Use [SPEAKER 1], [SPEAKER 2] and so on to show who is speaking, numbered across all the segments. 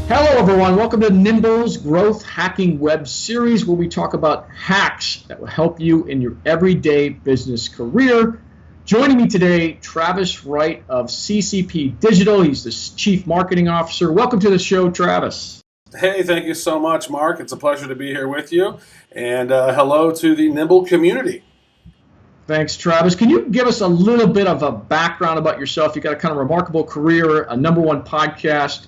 [SPEAKER 1] Hello, everyone. Welcome to Nimble's Growth Hacking Web Series, where we talk about hacks that will help you in your everyday business career. Joining me today, Travis Wright of CCP Digital. He's the Chief Marketing Officer. Welcome to the show, Travis.
[SPEAKER 2] Hey, thank you so much, Mark. It's a pleasure to be here with you. And hello to the Nimble community.
[SPEAKER 1] Thanks, Travis. Can you give us a little bit of a background about yourself? You've got a kind of remarkable career, a #1 podcast.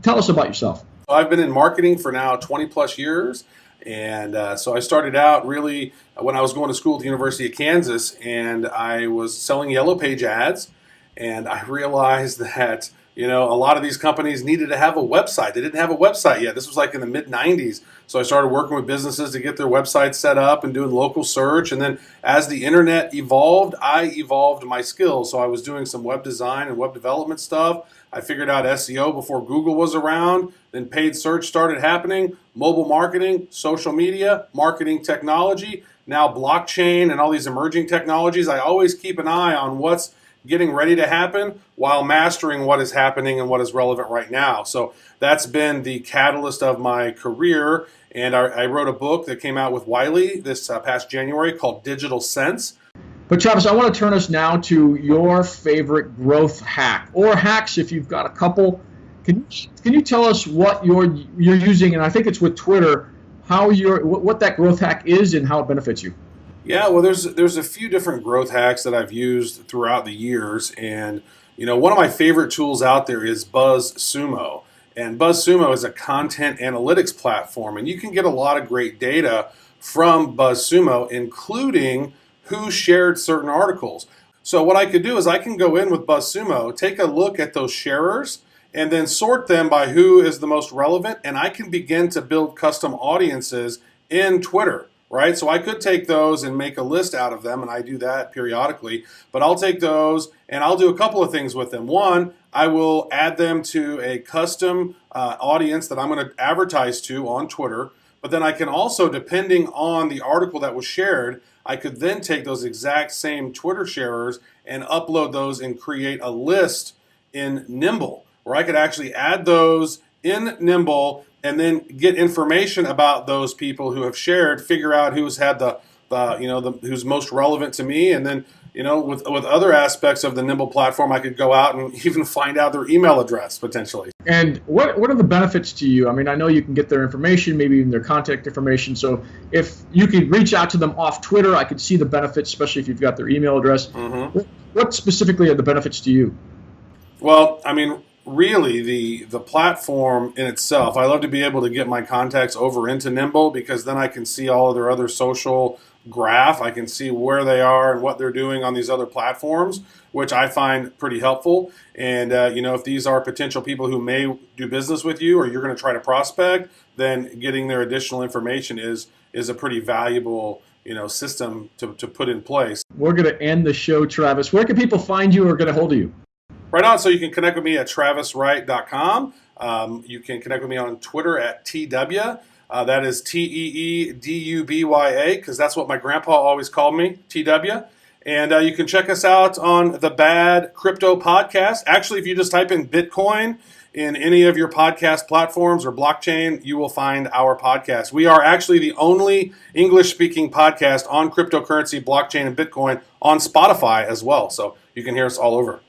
[SPEAKER 1] Tell us about yourself.
[SPEAKER 2] I've been in marketing for now 20 plus years. And so I started out really when I was going to school at the University of Kansas, and I was selling Yellow Page ads. And I realized that, a lot of these companies needed to have a website. They didn't have a website yet. This was like in the mid-90s. So I started working with businesses to get their websites set up and doing local search. And then as the internet evolved, I evolved my skills. So I was doing some web design and web development stuff. I figured out SEO before Google was around. Then paid search started happening, mobile marketing, social media, marketing technology, now blockchain and all these emerging technologies. I always keep an eye on what's getting ready to happen while mastering what is happening and what is relevant right now. So that's been the catalyst of my career. And I wrote a book that came out with Wiley this past January called Digital Sense.
[SPEAKER 1] But Travis, I want to turn us now to your favorite growth hack, or hacks if you've got a couple. Can you tell us what you're using? And I think it's with Twitter. What that growth hack is and how it benefits you.
[SPEAKER 2] Yeah, well, there's a few different growth hacks that I've used throughout the years, and one of my favorite tools out there is BuzzSumo. And BuzzSumo is a content analytics platform, and you can get a lot of great data from BuzzSumo, including who shared certain articles. So what I could do is I can go in with BuzzSumo, take a look at those sharers, and then sort them by who is the most relevant, and I can begin to build custom audiences in Twitter, right? So I could take those and make a list out of them, and I do that periodically, but I'll take those and I'll do a couple of things with them. One, I will add them to a custom audience that I'm going to advertise to on Twitter, but then I can also, depending on the article that was shared, I could then take those exact same Twitter sharers and upload those and create a list in Nimble, where I could actually add those in Nimble and then get information about those people who have shared, figure out who's had who's most relevant to me, and then with other aspects of the Nimble platform, I could go out and even find out their email address potentially.
[SPEAKER 1] And what are the benefits to you? I mean, I know you can get their information, maybe even their contact information. So if you could reach out to them off Twitter, I could see the benefits, especially if you've got their email address. Mm-hmm. What specifically are the benefits to you?
[SPEAKER 2] Well, I mean, really, the platform in itself, I love to be able to get my contacts over into Nimble, because then I can see all of their other social graph. I can see where they are and what they're doing on these other platforms, which I find pretty helpful. And if these are potential people who may do business with you, or you're going to try to prospect, then getting their additional information is a pretty valuable system to put in place.
[SPEAKER 1] We're going to end the show, Travis. Where can people find you or get a hold of you?
[SPEAKER 2] Right on. So you can connect with me at traviswright.com. You can connect with me on Twitter at TW. That is TEEDUBYA, because that's what my grandpa always called me, TW. And you can check us out on the Bad Crypto Podcast. Actually, if you just type in Bitcoin in any of your podcast platforms or blockchain, you will find our podcast. We are actually the only English-speaking podcast on cryptocurrency, blockchain, and Bitcoin on Spotify as well. So you can hear us all over.